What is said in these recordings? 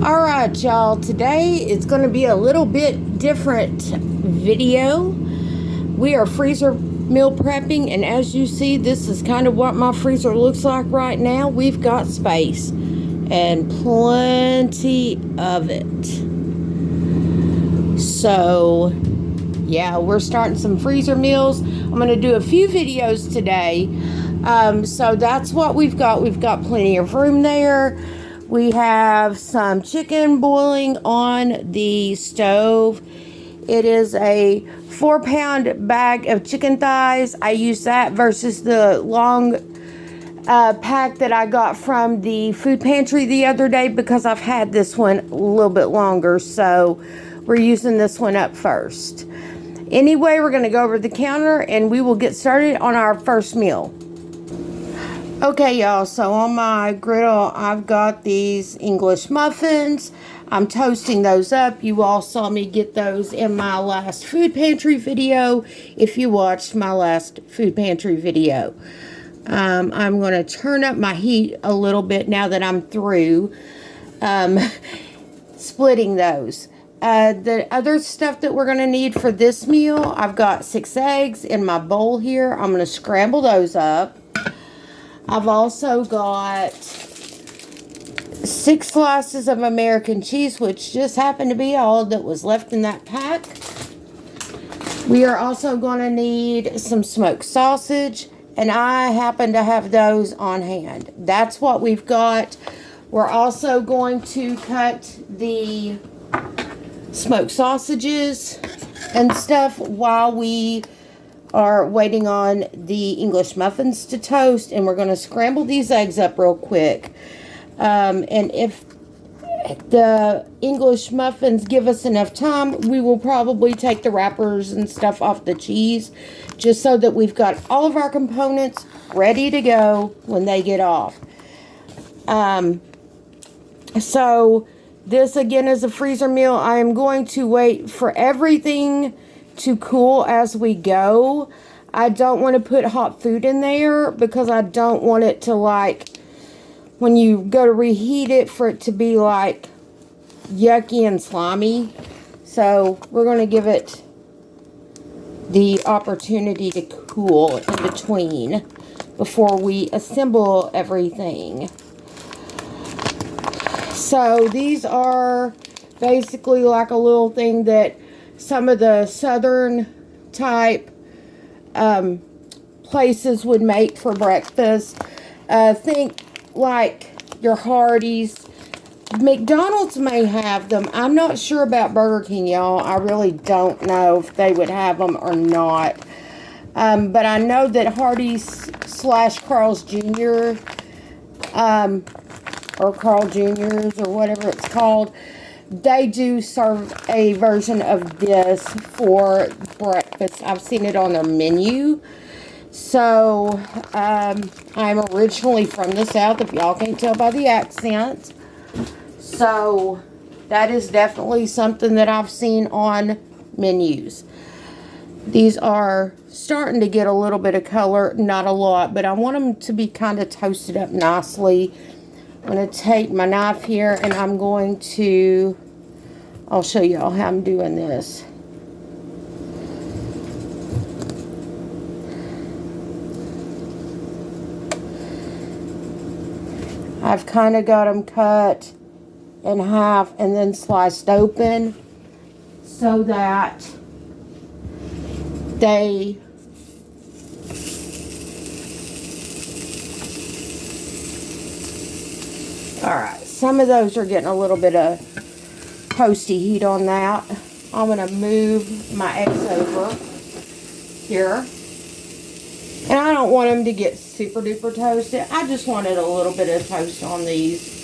All right, y'all. Today it's going to be a little bit different video. We are freezer meal prepping, and as you see, this is kind of what my freezer looks like right now. We've got space and plenty of it. So, yeah, we're starting some freezer meals. I'm going to do a few videos today. So that's what we've got. We've got plenty of room there. We have some chicken boiling on the stove. It is a 4-pound bag of chicken thighs. I use that versus the long pack that I got from the food pantry the other day because I've had this one a little bit longer. So we're using this one up first. Anyway, we're going to go over the counter and we will get started on our first meal. Okay, y'all, so on my griddle, I've got these English muffins. I'm toasting those up. You all saw me get those in my last food pantry video, if you watched my last food pantry video. I'm going to turn up my heat a little bit now that I'm through splitting those. The other stuff that we're going to need for this meal, I've got 6 eggs in my bowl here. I'm going to scramble those up. I've also got 6 slices of American cheese, which just happened to be all that was left in that pack. We are also going to need some smoked sausage, and I happen to have those on hand. That's what we've got. We're also going to cut the smoked sausages and stuff while we are waiting on the English muffins to toast, and we're going to scramble these eggs up real quick. And if the English muffins give us enough time, we will probably take the wrappers and stuff off the cheese, just so that we've got all of our components ready to go when they get off. So this again is a freezer meal. I am going to wait for everything to cool as we go. I don't want to put hot food in there because I don't want it to, like, when you go to reheat it, for it to be like yucky and slimy. So we're going to give it the opportunity to cool in between before we assemble everything. So these are basically like a little thing that some of the southern type places would make for breakfast. Think like your Hardee's. McDonald's may have them. I'm not sure about Burger King, y'all. I really don't know if they would have them or not. But I know that Hardee's / Carl's Jr. Or Carl Jr.'s or whatever it's called, they do serve a version of this for breakfast. I've seen it on their menu. So, I'm originally from the South, if y'all can't tell by the accent. So, that is definitely something that I've seen on menus. These are starting to get a little bit of color, not a lot, but I want them to be kind of toasted up nicely. I'm going to take my knife here and I'm going to, I'll show y'all how I'm doing this. I've kind of got them cut in half and then sliced open so that they alright, some of those are getting a little bit of toasty heat on that. I'm going to move my eggs over here. And I don't want them to get super duper toasted. I just wanted a little bit of toast on these.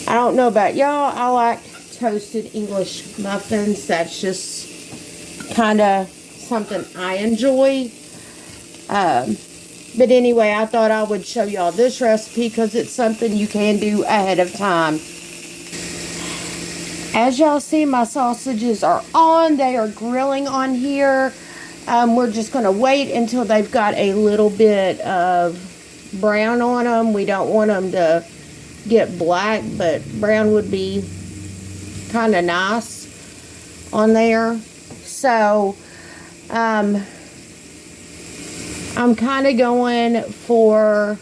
I don't know about y'all. I like toasted English muffins. That's just kind of something I enjoy. But anyway, I thought I would show y'all this recipe because it's something you can do ahead of time. As y'all see, my sausages are on. They are grilling on here. We're just going to wait until they've got a little bit of brown on them. We don't want them to get black, but brown would be kind of nice on there. So I'm kind of going for,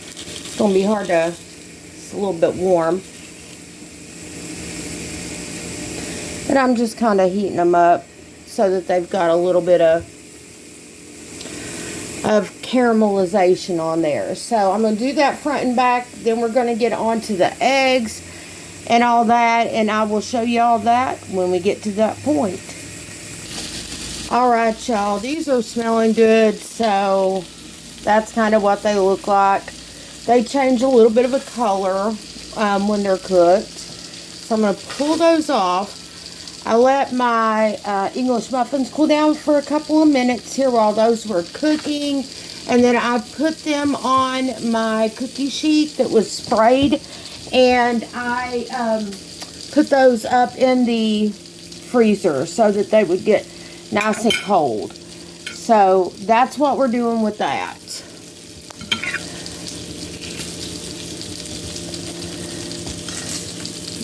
it's going to be hard to, it's a little bit warm, but I'm just kind of heating them up so that they've got a little bit of caramelization on there. So I'm going to do that front and back. Then we're going to get onto the eggs and all that, and I will show you all that when we get to that point. Alright, y'all, these are smelling good, so that's kind of what they look like. They change a little bit of a color when they're cooked. So I'm going to pull those off. I let my English muffins cool down for a couple of minutes here while those were cooking. And then I put them on my cookie sheet that was sprayed. And I put those up in the freezer so that they would get nice and cold. So that's what we're doing with that.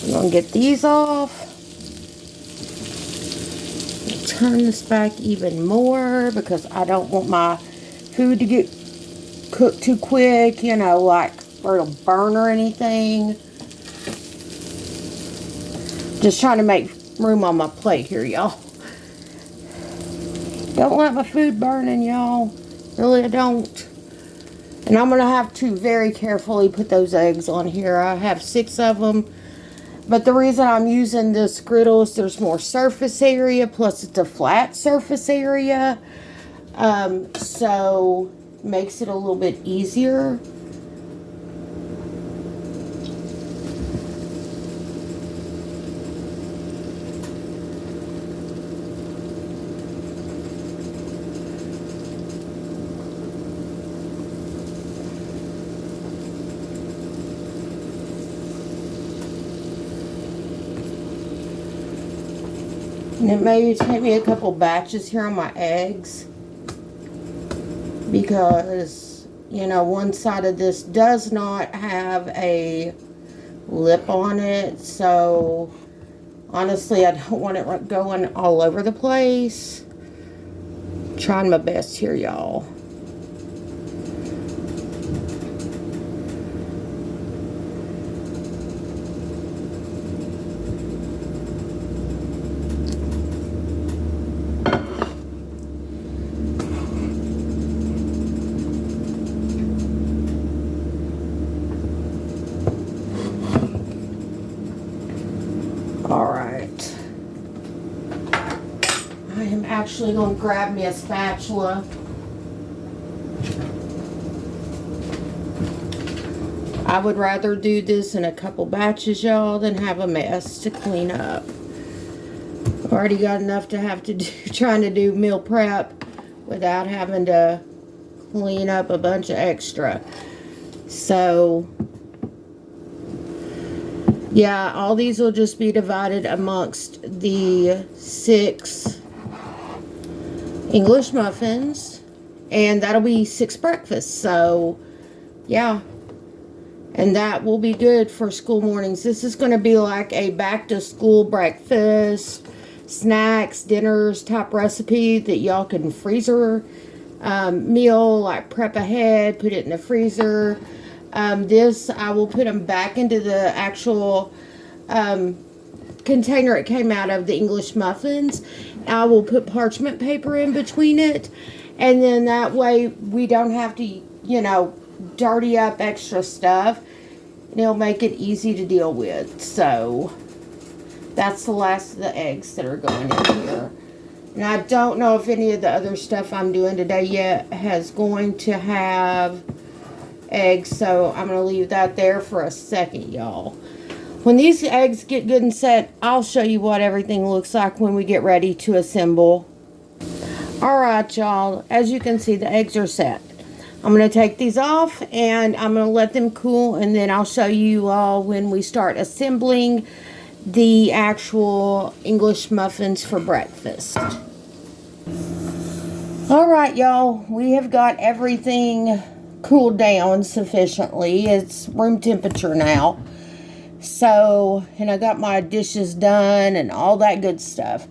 I'm going to get these off. Turn this back even more because I don't want my food to get cooked too quick, you know, like or it'll burn or anything. Just trying to make room on my plate here, y'all. Don't let my food burning, y'all. Really, I don't. And I'm going to have to very carefully put those eggs on here. I have 6 of them. But the reason I'm using this griddle is there's more surface area, plus it's a flat surface area. So makes it a little bit easier. And it may take me a couple batches here on my eggs because, you know, one side of this does not have a lip on it. So, honestly, I don't want it going all over the place. Trying my best here, y'all. Alright. I am actually going to grab me a spatula. I would rather do this in a couple batches, y'all, than have a mess to clean up. I've already got enough to have to do, trying to do meal prep without having to clean up a bunch of extra. So, yeah, all these will just be divided amongst the 6 English muffins. And that'll be 6 breakfasts. So, yeah. And that will be good for school mornings. This is going to be like a back-to-school breakfast, snacks, dinners type recipe that y'all can freezer meal, like prep ahead, put it in the freezer. This, I will put them back into the actual container it came out of, the English muffins. I will put parchment paper in between it. And then that way we don't have to, you know, dirty up extra stuff. And it'll make it easy to deal with. So, that's the last of the eggs that are going in here. And I don't know if any of the other stuff I'm doing today yet has going to have eggs, so I'm going to leave that there for a second, y'all. When these eggs get good and set, I'll show you what everything looks like when we get ready to assemble. Alright, y'all, as you can see, the eggs are set. I'm going to take these off and I'm going to let them cool, and then I'll show you all when we start assembling the actual English muffins for breakfast. Alright, y'all, we have got everything cooled down sufficiently. It's room temperature now. So, and I got my dishes done and all that good stuff.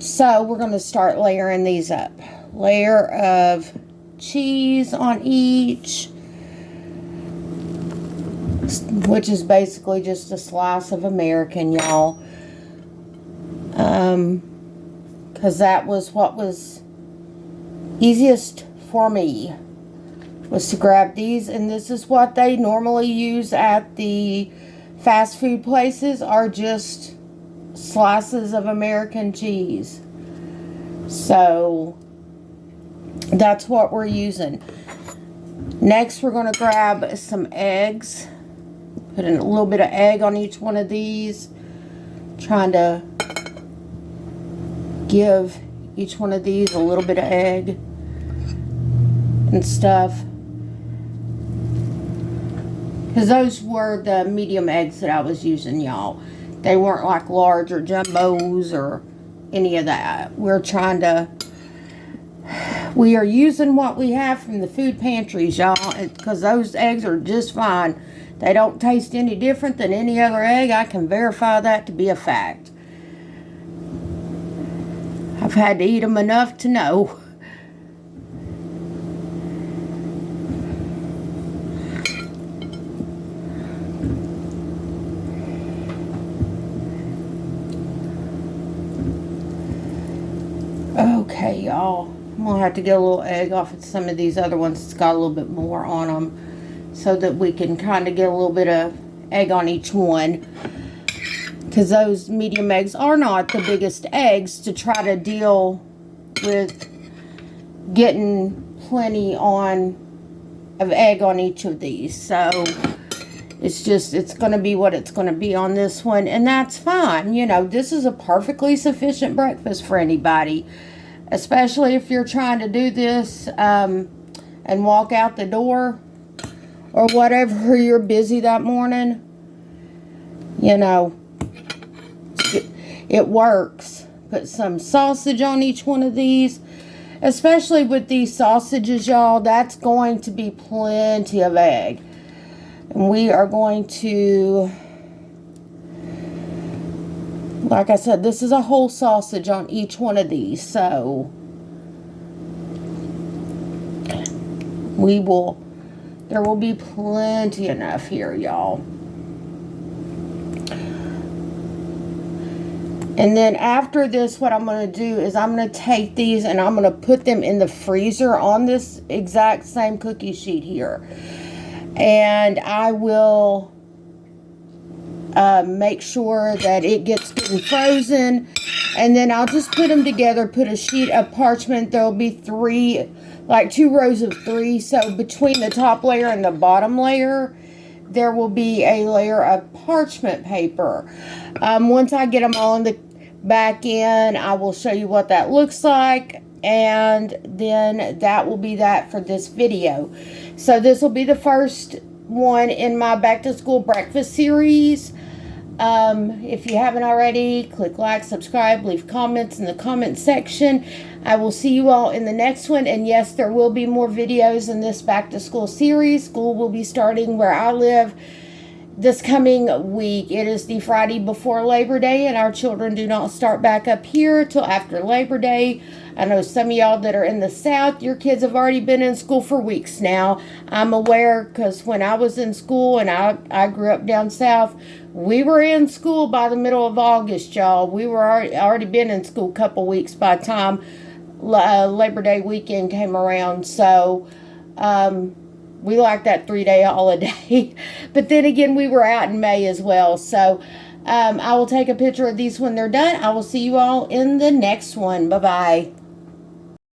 So we're going to start layering these up. Layer of cheese on each, which is basically just a slice of American, y'all. Because that was what was easiest for me, was to grab these. And this is what they normally use at the fast food places, are just slices of American cheese. So that's what we're using. Next, we're going to grab some eggs. Put in a little bit of egg on each one of these. Trying to give each one of these a little bit of egg and stuff. Because those were the medium eggs that I was using, y'all. They weren't like large or jumbos or any of that. We are using what we have from the food pantries, y'all, because those eggs are just fine. They don't taste any different than any other egg. I can verify that to be a fact. I've had to eat them enough to know. Okay, y'all. I'm going to have to get a little egg off of some of these other ones. It's got a little bit more on them, so that we can kind of get a little bit of egg on each one. Because those medium eggs are not the biggest eggs to try to deal with getting plenty of egg on each of these. So it's going to be what it's going to be on this one. And that's fine. You know, this is a perfectly sufficient breakfast for anybody. Especially if you're trying to do this and walk out the door. Or whatever, you're busy that morning. You know, it works. Put some sausage on each one of these. Especially with these sausages, y'all, that's going to be plenty of egg. And we are going to, like I said, this is a whole sausage on each one of these. So there will be plenty enough here, y'all. And then after this, what I'm going to do is I'm going to take these and I'm going to put them in the freezer on this exact same cookie sheet here. And I will make sure that it gets good and frozen. And then I'll just put them together, put a sheet of parchment. There'll be two rows of three. So between the top layer and the bottom layer, there will be a layer of parchment paper. Once I get them all in the back in, I will show you what that looks like. And then that will be that for this video. So this will be the first one in my back to school breakfast series. If you haven't already, click like, subscribe, leave comments in the comment section. I will see you all in the next one. And yes, there will be more videos in this back to school series. School will be starting where I live this coming week. It is the Friday before Labor Day, and our children do not start back up here till after Labor Day. I know some of y'all that are in the South, your kids have already been in school for weeks now. I'm aware, because when I was in school, and I grew up down South, we were in school by the middle of August, y'all. We were already been in school a couple weeks by the time Labor Day weekend came around. So, we like that 3-day holiday. But then again, we were out in May as well. So I will take a picture of these when they're done. I will see you all in the next one. Bye-bye.